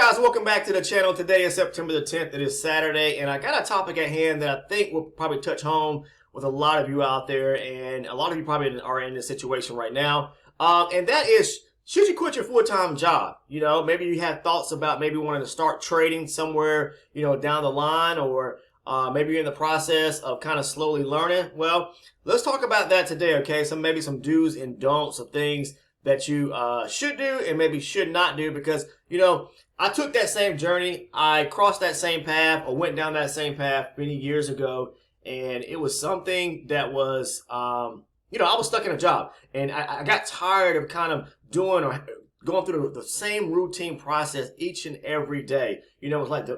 guys, welcome back to the channel. Today is September the 10th. It is Saturday, and I got a topic at hand that I think will probably touch home with a lot of you out there, and a lot of you probably are in this situation right now. And that is, should you quit your full-time job? You know, maybe you have thoughts about maybe wanting to start trading somewhere, you know, down the line, or maybe you're in the process of kind of slowly learning. Well, let's talk about that today, okay? Maybe some do's and don'ts of things that you should do and maybe should not do, because, you know, I took that same journey. I crossed that same path or went down that same path many years ago, and it was something that was, you know, I was stuck in a job, and I got tired of kind of doing or going through the same routine process each and every day. You know, it's like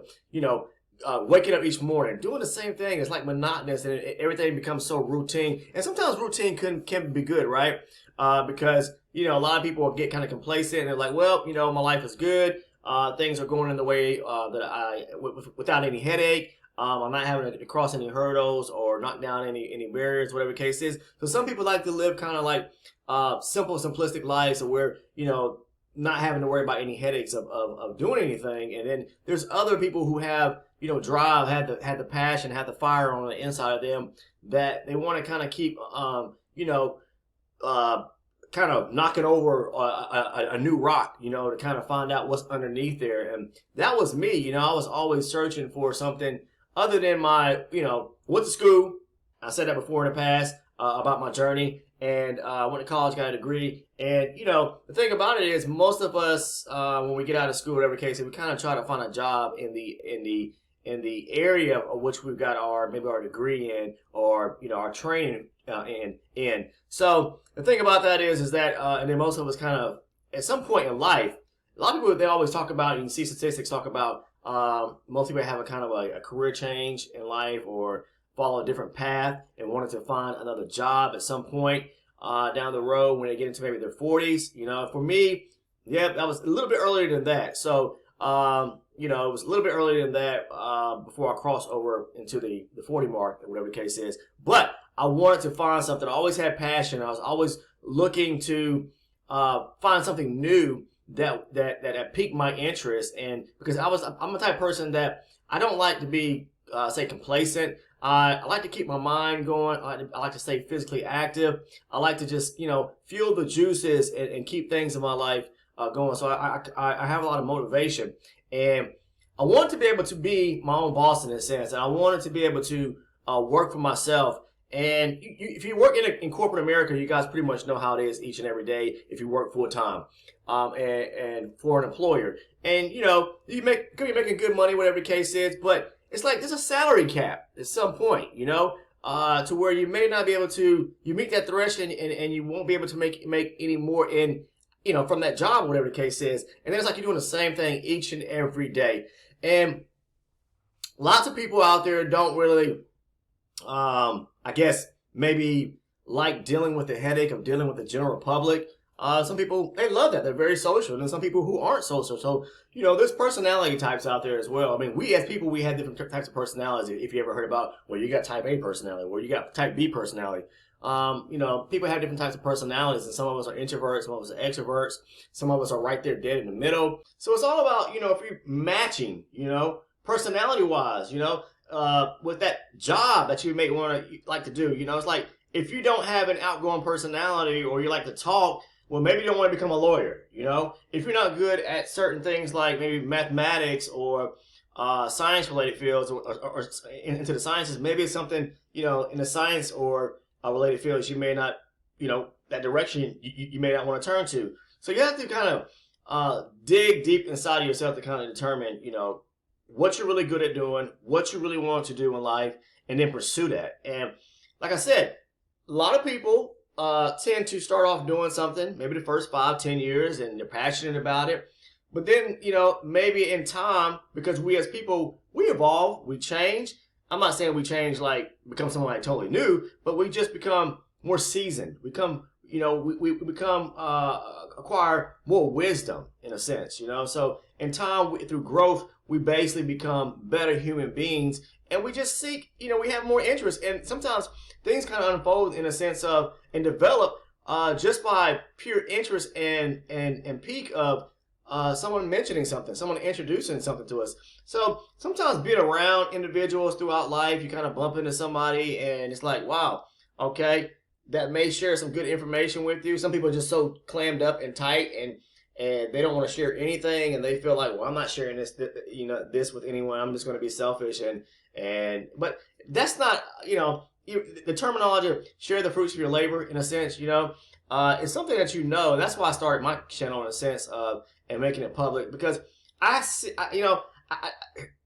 waking up each morning, doing the same thing. It's like monotonous, and everything becomes so routine. And sometimes routine can be good, right? Because, you know, a lot of people get kind of complacent and they're like, well, you know, my life is good. Things are going in the way without any headache. I'm not having to cross any hurdles or knock down any barriers, whatever the case is. So some people like to live kind of like simple, simplistic lives where, you know, not having to worry about any headaches of doing anything. And then there's other people who have, you know, drive, had the passion, had the fire on the inside of them, that they want to kind of keep, you know, kind of knocking over a new rock, you know, to kind of find out what's underneath there. And that was me. You know, I was always searching for something other than my, you know, went to school. I said that before in the past about my journey, and went to college, got a degree. And, you know, the thing about it is most of us, when we get out of school, whatever case, we kind of try to find a job in the area of which we've got maybe our degree in, or, you know, our training in. So the thing about that is that, and then most of us kind of, at some point in life, a lot of people, they always talk about, you can see statistics talk about, most people have a kind of a career change in life, or follow a different path and wanted to find another job at some point down the road when they get into maybe their 40s. You know, for me, yeah, that was a little bit earlier than that. So, you know, it was a little bit earlier than that before I crossed over into the 40 mark, or whatever the case is. But I wanted to find something. I always had passion. I was always looking to find something new that piqued my interest. And because I'm the type of person that I don't like to be say complacent. I like to keep my mind going. I like to stay physically active. I like to just, you know, fuel the juices and keep things in my life going. So I have a lot of motivation, and I want to be able to be my own boss in a sense. And I wanted to be able to work for myself. And if you work in corporate America, you guys pretty much know how it is each and every day if you work full time and for an employer. And, you know, could be making good money, whatever the case is, but it's like there's a salary cap at some point, you know, to where you may not be able to, you meet that threshold and you won't be able to make any more in, you know, from that job, or whatever the case is. And then it's like you're doing the same thing each and every day. And lots of people out there don't really, I guess, maybe like dealing with the headache of dealing with the general public. Some people, they love that. They're very social. And then some people who aren't social. So, you know, there's personality types out there as well. I mean, we as people, we have different types of personalities. If you ever heard about, well, you got type A personality, or you got type B personality. You know, people have different types of personalities, and some of us are introverts, some of us are extroverts, some of us are right there dead in the middle. So it's all about, you know, if you're matching, you know, personality wise, you know, with that job that you may like to do. You know, it's like if you don't have an outgoing personality, or you like to talk, well, maybe you don't want to become a lawyer. You know, if you're not good at certain things like maybe mathematics or science related fields, or into the sciences, maybe it's something, you know, in the science or related fields you may not, you know, that direction you may not want to turn to. So you have to kind of dig deep inside of yourself to kind of determine, you know, what you're really good at doing, what you really want to do in life, and then pursue that. And like I said, a lot of people tend to start off doing something, maybe the first 5-10 years, and they're passionate about it. But then, you know, maybe in time, because we as people, we evolve, we change. I'm not saying we change like become someone like totally new, but we just become more seasoned. We become, you know, we become acquire more wisdom in a sense, you know. So in time, through growth, we basically become better human beings, and we just seek, you know, we have more interest. And sometimes things kind of unfold in a sense of and develop just by pure interest and peak of someone mentioning something, someone introducing something to us. So sometimes being around individuals throughout life, you kind of bump into somebody and it's like, wow, okay, that may share some good information with you. Some people are just so clammed up and tight and they don't want to share anything and they feel like, well, I'm not sharing this with anyone. I'm just going to be selfish but that's not, the terminology of share the fruits of your labor in a sense, it's something that that's why I started my channel in a sense of and making it public because I see,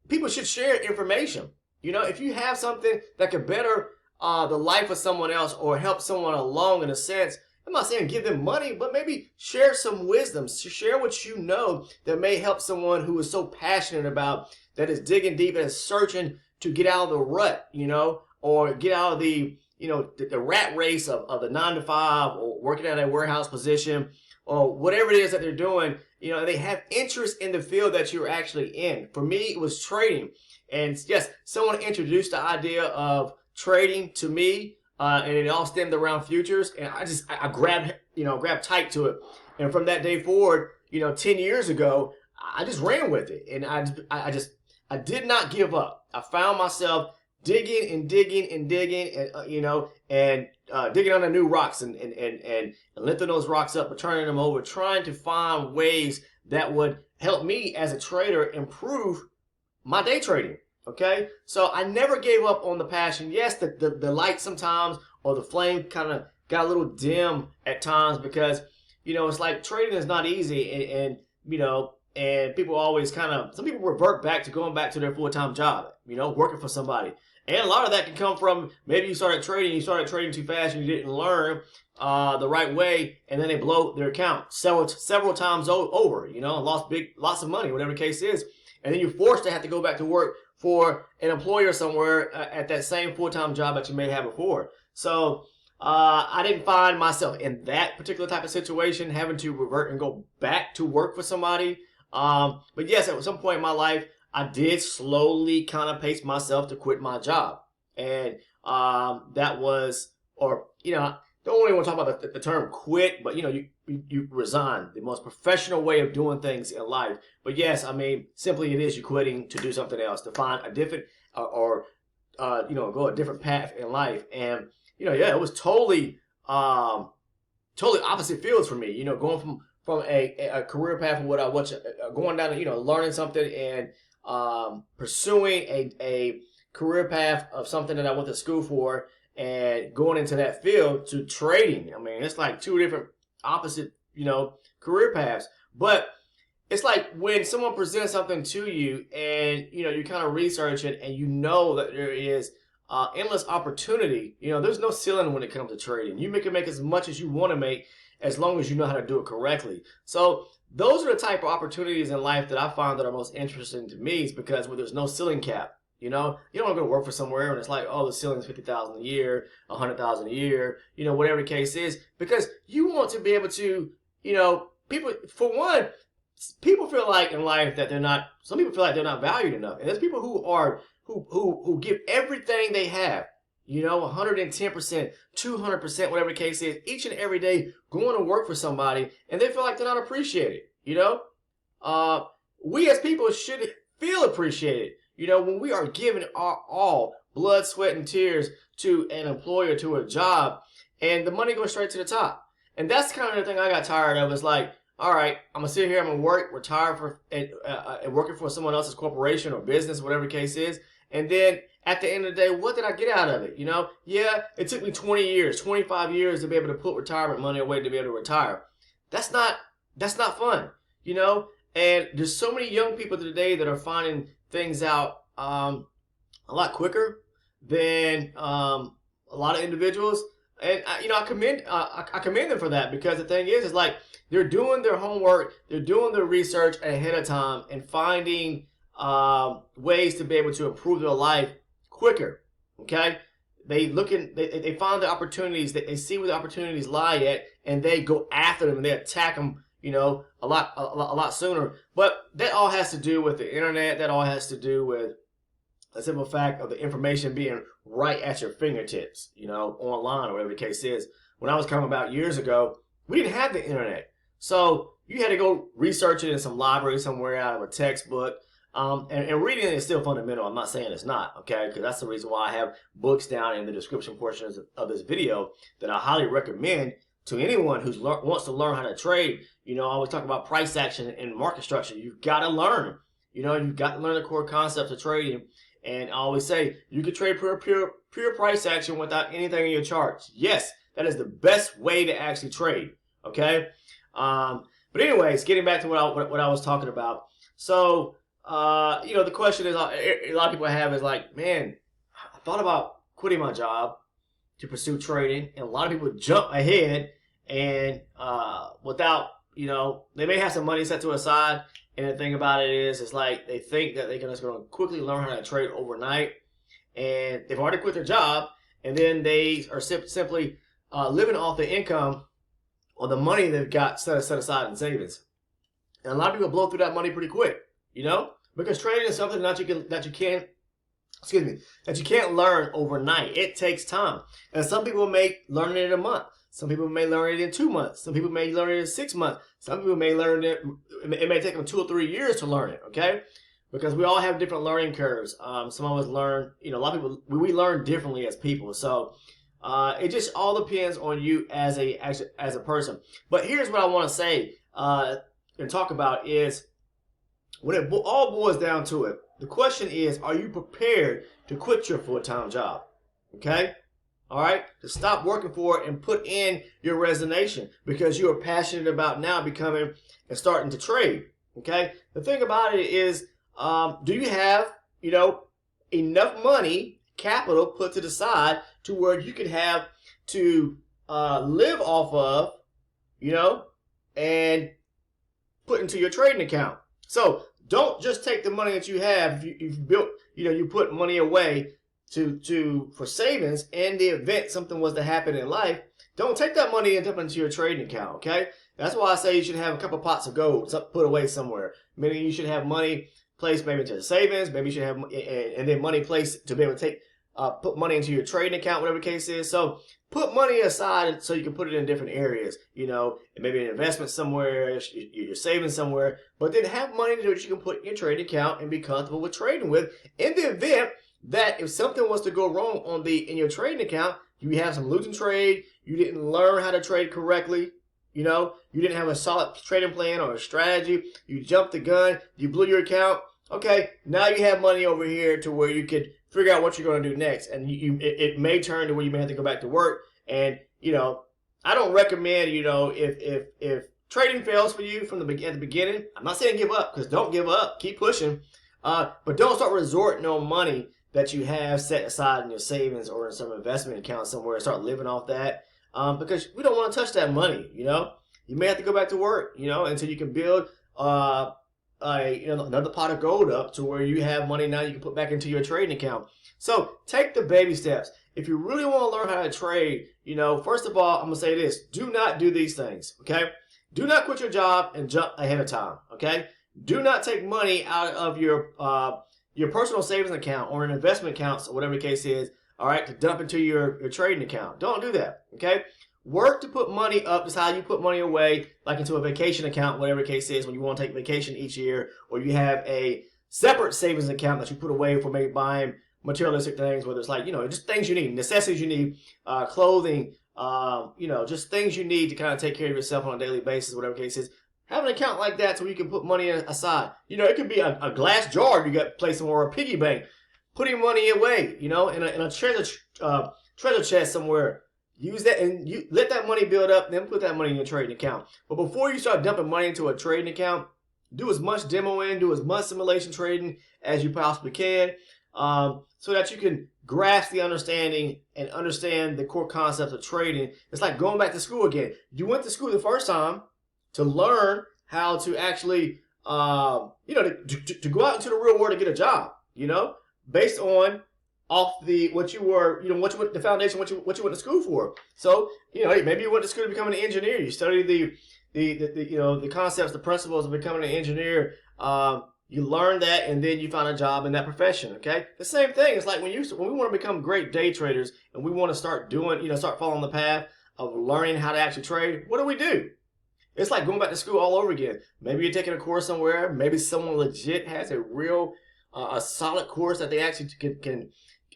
people should share information. If you have something that could better the life of someone else or help someone along in a sense, I'm not saying give them money, but maybe share some wisdom, share what you know that may help someone who is so passionate about, that is digging deep and is searching to get out of the rut, or get out of the rat race of the 9 to 5 or working at a warehouse position or whatever it is that they're doing, they have interest in the field that you're actually in. For me, it was trading. And yes, someone introduced the idea of trading to me, and it all stemmed around futures. And I grabbed tight to it. And from that day forward, 10 years ago, I just ran with it. And I did not give up. I found myself digging and digging and digging, and digging on the new rocks and lifting those rocks up and turning them over, trying to find ways that would help me as a trader improve my day trading. Okay, so I never gave up on the passion. Yes, the light sometimes or the flame kind of got a little dim at times because it's like trading is not easy, and people always some people revert back to going back to their full-time job, working for somebody. And a lot of that can come from maybe you started trading too fast and you didn't learn the right way, and then they blow their account several times over, lost lots of money, whatever the case is. And then you're forced to have to go back to work for an employer somewhere at that same full-time job that you may have before. So I didn't find myself in that particular type of situation, having to revert and go back to work for somebody. But yes, at some point in my life, I did slowly kind of pace myself to quit my job. And that was, don't really want to talk about the term quit, but you resign, the most professional way of doing things in life. But yes, simply it is you quitting to do something else, to find a different go a different path in life. And it was totally opposite fields for me. Going from a career path of going down to learning something and pursuing a career path of something that I went to school for and going into that field to trading. It's like two different opposite, career paths. But it's like when someone presents something to you and, you kind of research it and that there is endless opportunity. There's no ceiling when it comes to trading. You can make as much as you want to make as long as you know how to do it correctly. So those are the type of opportunities in life that I find that are most interesting to me, is because where there's no ceiling cap. You don't want to go work for somewhere and it's like, oh, the ceiling's $50,000 a year, $100,000 a year, whatever the case is, because you want to be able to, people feel like in life that some people feel like they're not valued enough. And there's people who give everything they have, 110%, 200%, whatever the case is, each and every day going to work for somebody, and they feel like they're not appreciated. We as people should feel appreciated. When we are giving our all, blood, sweat, and tears to an employer, to a job, and the money goes straight to the top. And that's kind of the thing I got tired of. It's like, all right, I'm going to sit here, I'm going to work, retire and working for someone else's corporation or business, whatever the case is. And then at the end of the day, what did I get out of it? Yeah, it took me 20 years, 25 years to be able to put retirement money away to be able to retire. That's not fun, And there's so many young people today that are finding things out a lot quicker than a lot of individuals. And I commend them for that, because the thing is like they're doing their homework, they're doing their research ahead of time and finding ways to be able to improve their life quicker. Okay, they find the opportunities, they see where the opportunities lie at, and they go after them and they attack them, a lot sooner. But that all has to do with the internet. That all has to do with a simple fact of the information being right at your fingertips, online or whatever the case is. When I was coming about years ago, we didn't have the internet. So, you had to go research it in some library somewhere out of a textbook. And reading is still fundamental. I'm not saying it's not, okay? Because that's the reason why I have books down in the description portions of this video that I highly recommend to anyone who wants to learn how to trade. I always talk about price action and market structure. You've got to learn. You've got to learn the core concepts of trading. And I always say you can trade pure price action without anything in your charts. Yes, that is the best way to actually trade, okay? But anyways, getting back to what I was talking about. So, the question is, a lot of people have is like, man, I thought about quitting my job to pursue trading, and a lot of people jump ahead and without, they may have some money set to a side, and the thing about it is, it's like they think that they're just going to quickly learn how to trade overnight, and they've already quit their job, and then they are simply living off the income or the money they've got set aside in savings. And a lot of people blow through that money pretty quick, because trading is something that you can't learn overnight. It takes time. And some people may learn it in a month. Some people may learn it in 2 months. Some people may learn it in 6 months. Some people may learn it may take them 2 or 3 years to learn it, okay? Because we all have different learning curves. Some of us learn, a lot of people, we learn differently as people. So it just all depends on you as a person. But here's what I want to say and talk about is, when it all boils down to it, the question is, are you prepared to quit your full-time job? Okay? All right? To stop working for it and put in your resignation because you are passionate about now becoming and starting to trade. Okay? The thing about it is, do you have, enough money, capital put to the side to where you can have to live off of, and put into your trading account? So don't just take the money that you have. You've built, you put money away for savings in the event something was to happen in life. Don't take that money and dump it into your trading account, okay? That's why I say you should have a couple pots of gold put away somewhere. Meaning you should have money placed maybe into the savings. Maybe you should have, and then money placed to be able to put money into your trading account, whatever the case is. So put money aside so you can put it in different areas, maybe an investment somewhere, your savings somewhere, but then have money that you can put in your trading account and be comfortable with trading with in the event that if something was to go wrong in your trading account, you have some losing trade, you didn't learn how to trade correctly, you didn't have a solid trading plan or a strategy, you jumped the gun, you blew your account. Okay, now you have money over here to where you could figure out what you're going to do next, and it may turn to where you may have to go back to work. And I don't recommend, if trading fails for you at the beginning, I'm not saying give up, because don't give up, keep pushing, but don't start resorting on money that you have set aside in your savings or in some investment account somewhere and start living off that, because we don't want to touch that money. You may have to go back to work, until you can build another pot of gold up to where you have money now you can put back into your trading account. So take the baby steps. If you really want to learn how to trade, first of all, I'm going to say this. Do not do these things, okay? Do not quit your job and jump ahead of time, okay? Do not take money out of your personal savings account or an investment account, or whatever the case is, all right, to dump into your trading account. Don't do that, okay? Work to put money up. Just how you put money away, like into a vacation account, whatever the case is, when you want to take vacation each year, or you have a separate savings account that you put away for maybe buying materialistic things, whether it's like, just things you need, necessities you need, clothing, just things you need to kind of take care of yourself on a daily basis, whatever the case is. Have an account like that so you can put money aside. It could be a glass jar you got placed somewhere, or a piggy bank, putting money away, in a treasure chest somewhere. Use that and you let that money build up, then put that money in your trading account. But before you start dumping money into a trading account, do as much demoing, do as much simulation trading as you possibly can, so that you can grasp the understanding and understand the core concepts of trading. It's like going back to school again. You went to school the first time to learn how to actually, to go out into the real world to get a job, based on the foundation, what you went to school for. So, maybe you went to school to become an engineer. You studied the concepts, the principles of becoming an engineer. You learned that, and then you found a job in that profession. Okay, the same thing. It's like when we want to become great day traders and we want to start doing, start following the path of learning how to actually trade. What do? It's like going back to school all over again. Maybe you're taking a course somewhere. Maybe someone legit has a real, a solid course that they actually can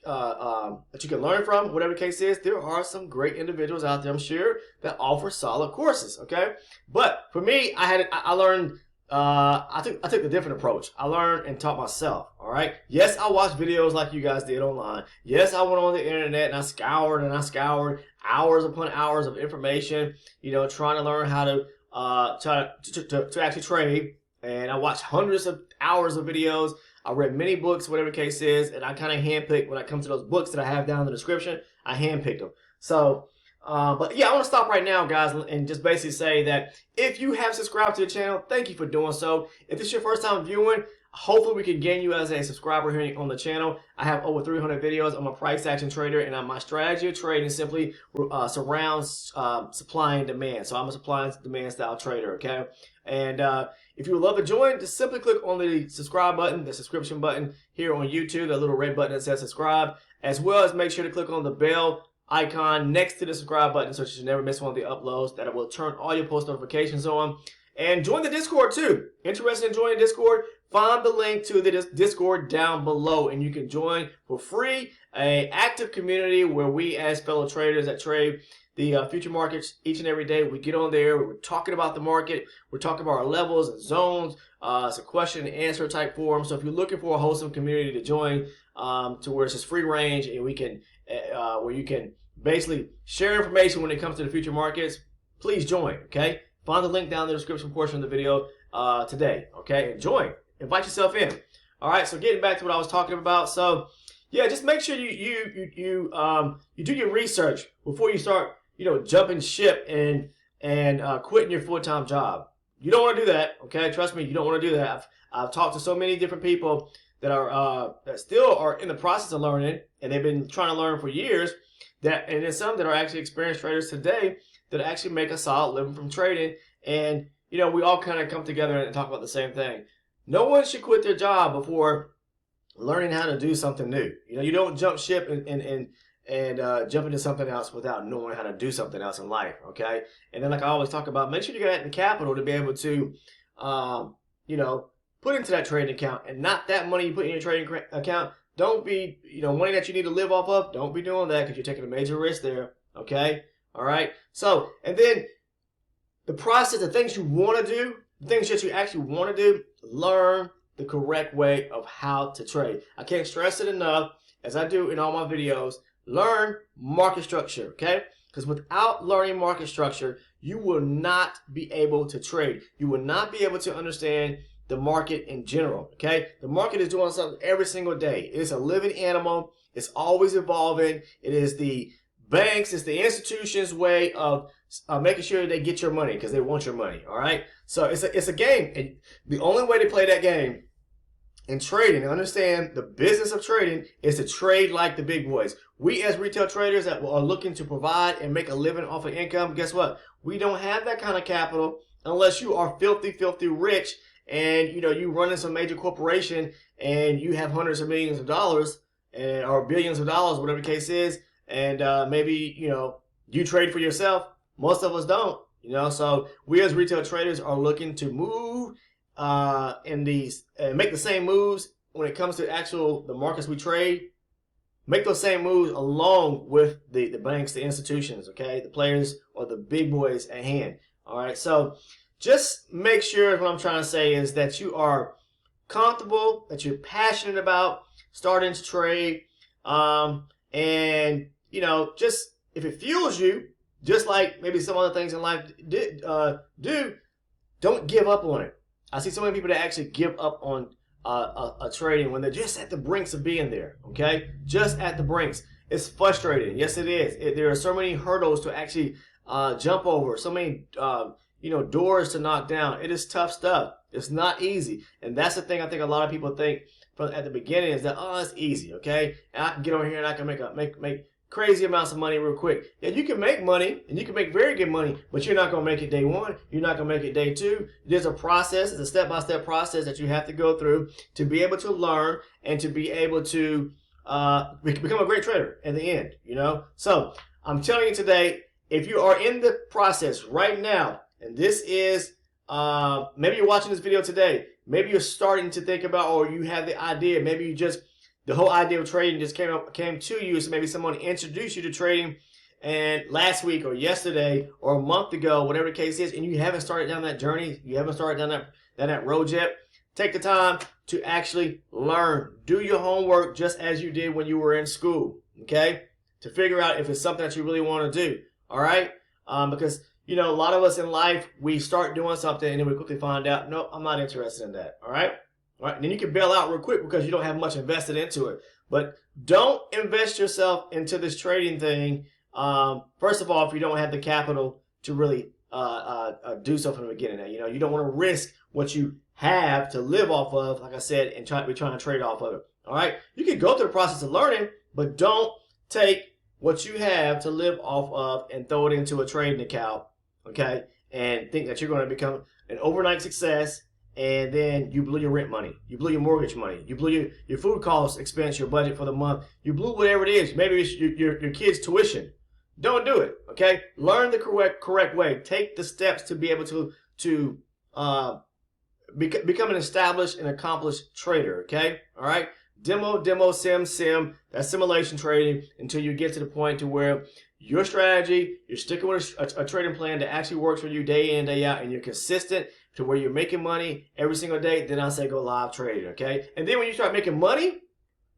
that you can learn from. Whatever the case is, there are some great individuals out there, I'm sure, that offer solid courses. Okay, but for me, I learned. I took a different approach. I learned and taught myself. All right. Yes, I watched videos like you guys did online. Yes, I went on the internet and I scoured hours upon hours of information. You know, trying to learn how to to actually trade. And I watched hundreds of hours of videos. I read many books, whatever the case is, and I kind of handpicked when it comes to those books that I have down in the description. I handpicked them. So. But yeah, I want to stop right now, guys, and just basically say that if you have subscribed to the channel, thank you for doing so. If this is your first time viewing, hopefully we can gain you as a subscriber here on the channel. I have over 300 videos. I'm a price action trader, and my strategy of trading simply surrounds supply and demand. So I'm a supply and demand style trader, okay? And if you would love to join, just simply click on the subscribe button, the subscription button here on YouTube, the little red button that says subscribe, as well as make sure to click on the bell icon next to the subscribe button so you never miss one of the uploads. That will turn all your post notifications on. And join the Discord too. Interested in joining Discord? Find the link to the Discord down below, and you can join for free an active community where we, as fellow traders that trade the future markets each and every day, we get on there. We're talking about the market. We're talking about our levels and zones. It's a question and answer type forum. So if you're looking for a wholesome community to join, to where it's just free range and we can where you can basically share information when it comes to the future markets, please join. Okay, find the link down in the description portion of the video today. Okay, and join. Invite yourself in. All right. So getting back to what I was talking about. So yeah, just make sure you do your research before you start jumping ship and quitting your full-time job. You don't want to do that. Okay, trust me, you don't want to do that. I've talked to so many different people that are that still are in the process of learning, and they've been trying to learn for years. And there's some that are actually experienced traders today that actually make a solid living from trading. And we all kind of come together and talk about the same thing. No one should quit their job before learning how to do something new. You don't jump ship and jump into something else without knowing how to do something else in life. Okay, and then like I always talk about, make sure you got the capital to be able to, put into that trading account, and not that money you put in your trading account. Don't be, money that you need to live off of. Don't be doing that because you're taking a major risk there. Okay, all right. So, and then the process, the things you want to do, the things that you actually want to do, learn the correct way of how to trade. I can't stress it enough, as I do in all my videos. Learn market structure, okay? Because without learning market structure, you will not be able to trade. You will not be able to understand the market in general, okay? The market is doing something every single day. It is a living animal. It's always evolving. It is the banks, it's the institutions' way of making sure they get your money because they want your money, all right? So it's a game. And the only way to play that game in trading and understand the business of trading is to trade like the big boys. We as retail traders that are looking to provide and make a living off of income, guess what? We don't have that kind of capital unless you are filthy, filthy rich and you run in some major corporation and you have hundreds of millions of dollars or billions of dollars, whatever the case is, and maybe you trade for yourself. Most of us don't. So we as retail traders are looking to move in these and make the same moves when it comes to the markets we trade. Make those same moves along with the banks, the institutions, okay, the players or the big boys at hand. All right, so just make sure what I'm trying to say is that you are comfortable, that you're passionate about starting to trade, and just if it fuels you, just like maybe some other things in life don't give up on it. I see so many people that actually give up on a trading when they're just at the brinks of being there, okay? Just at the brinks. It's frustrating. Yes, it is. There are so many hurdles to actually jump over, so many doors to knock down. It is tough stuff. It's not easy. And that's the thing I think a lot of people think at the beginning is that, oh, it's easy, okay? And I can get on here and I can make crazy amounts of money real quick. Yeah, you can make money, and you can make very good money, but you're not going to make it day one. You're not going to make it day two. There's a process. It's a step-by-step process that you have to go through to be able to learn and to be able to become a great trader in the end, So I'm telling you today, if you are in the process right now And this is, maybe you're watching this video today. Maybe you're starting to think about, or you have the idea. Maybe you just, the whole idea of trading just came to you. So maybe someone introduced you to trading and last week or yesterday or a month ago, whatever the case is, and you haven't started down that journey, you haven't started down that road yet. Take the time to actually learn. Do your homework just as you did when you were in school, okay? To figure out if it's something that you really want to do, all right? Because, you know, a lot of us in life, we start doing something and then we quickly find out, no, I'm not interested in that, all right? All right, and then you can bail out real quick because you don't have much invested into it. But don't invest yourself into this trading thing. First of all, if you don't have the capital to really do so from the beginning, you know, you don't want to risk what you have to live off of, like I said, and trying to trade off of it. All right, you can go through the process of learning, but don't take what you have to live off of and throw it into a trading account, okay, and think that you're going to become an overnight success. And then you blew your rent money, you blew your mortgage money, you blew your food cost expense, your budget for the month, you blew whatever it is. Maybe it's your kid's tuition. Don't do it, okay? Learn the correct way. Take the steps to be able to become an established and accomplished trader, okay? All right? Demo, sim. That's simulation trading until you get to the point to where your strategy, you're sticking with a trading plan that actually works for you day in, day out, and you're consistent to where you're making money every single day. Then I say go live trading, okay? And then when you start making money,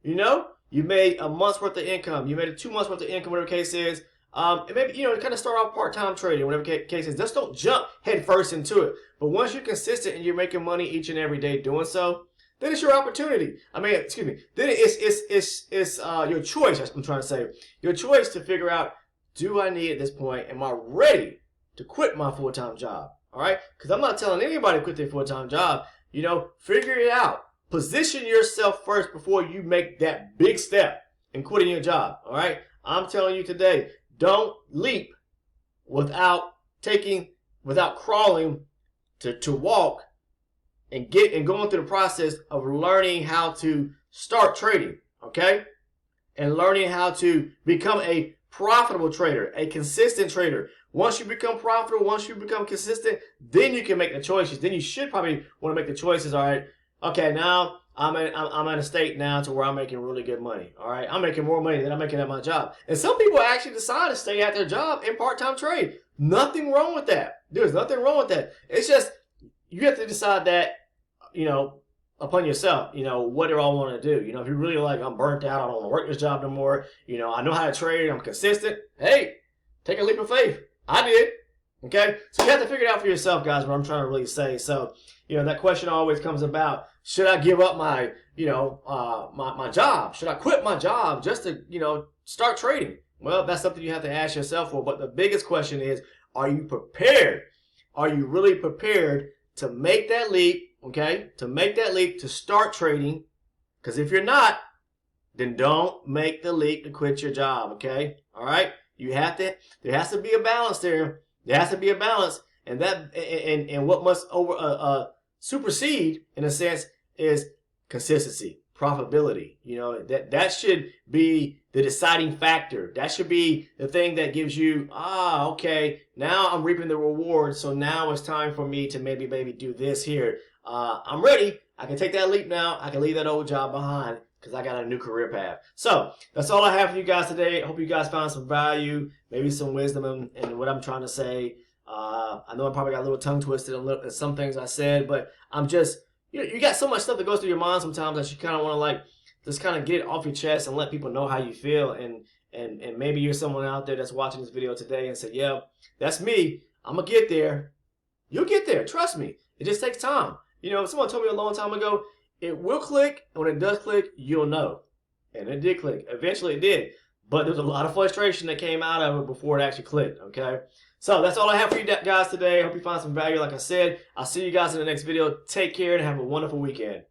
you know, you made a month's worth of income, you made 2 months worth of income, whatever the case is. And maybe, you know, kind of start off part-time trading, whatever the case is. Just don't jump head first into it. But once you're consistent and you're making money each and every day doing so, then it's your opportunity. I mean, excuse me. Then it's your choice. I'm trying to say your choice to figure out: do I need at this point? Am I ready to quit my full-time job? All right, because I'm not telling anybody to quit their full-time job. You know, figure it out. Position yourself first before you make that big step in quitting your job. All right, I'm telling you today. Don't leap without crawling to walk and going through the process of learning how to start trading, okay? And learning how to become a profitable trader, a consistent trader. Once you become profitable, once you become consistent, then you can make the choices. Then you should probably want to make the choices, all right? Okay, now I'm at a state now to where I'm making really good money. All right, I'm making more money than I'm making at my job. And some people actually decide to stay at their job in part-time trade. Nothing wrong with that. There's nothing wrong with that. It's just you have to decide that, you know, upon yourself. You know, what do I want to do? You know, if you're really like, I'm burnt out, I don't want to work this job no more. You know, I know how to trade. I'm consistent. Hey, take a leap of faith. I did. Okay, so you have to figure it out for yourself, guys. What I'm trying to really say. So, you know, that question always comes about: should I give up my, you know, my job? Should I quit my job just to, you know, start trading? Well, that's something you have to ask yourself for. But the biggest question is: are you prepared? Are you really prepared to make that leap? Okay, to make that leap to start trading? Because if you're not, then don't make the leap to quit your job. Okay, all right. You have to. There has to be a balance there. There has to be a balance, and that and what must supersede, in a sense, is consistency, profitability. You know, that should be the deciding factor. That should be the thing that gives you, okay, now I'm reaping the rewards. So now it's time for me to maybe do this here. I'm ready. I can take that leap now. I can leave that old job behind because I got a new career path. So that's all I have for you guys today. I hope you guys found some value, maybe some wisdom in what I'm trying to say. I know I probably got a little tongue twisted in some things I said, but I'm just, you got so much stuff that goes through your mind sometimes that you kind of want to like just kind of get it off your chest and let people know how you feel. And maybe you're someone out there that's watching this video today and say, yeah, that's me. I'm going to get there. You'll get there. Trust me. It just takes time. You know, someone told me a long time ago, it will click, and when it does click, you'll know. And it did click. Eventually it did. But there's a lot of frustration that came out of it before it actually clicked, okay? So that's all I have for you guys today. I hope you found some value. Like I said, I'll see you guys in the next video. Take care and have a wonderful weekend.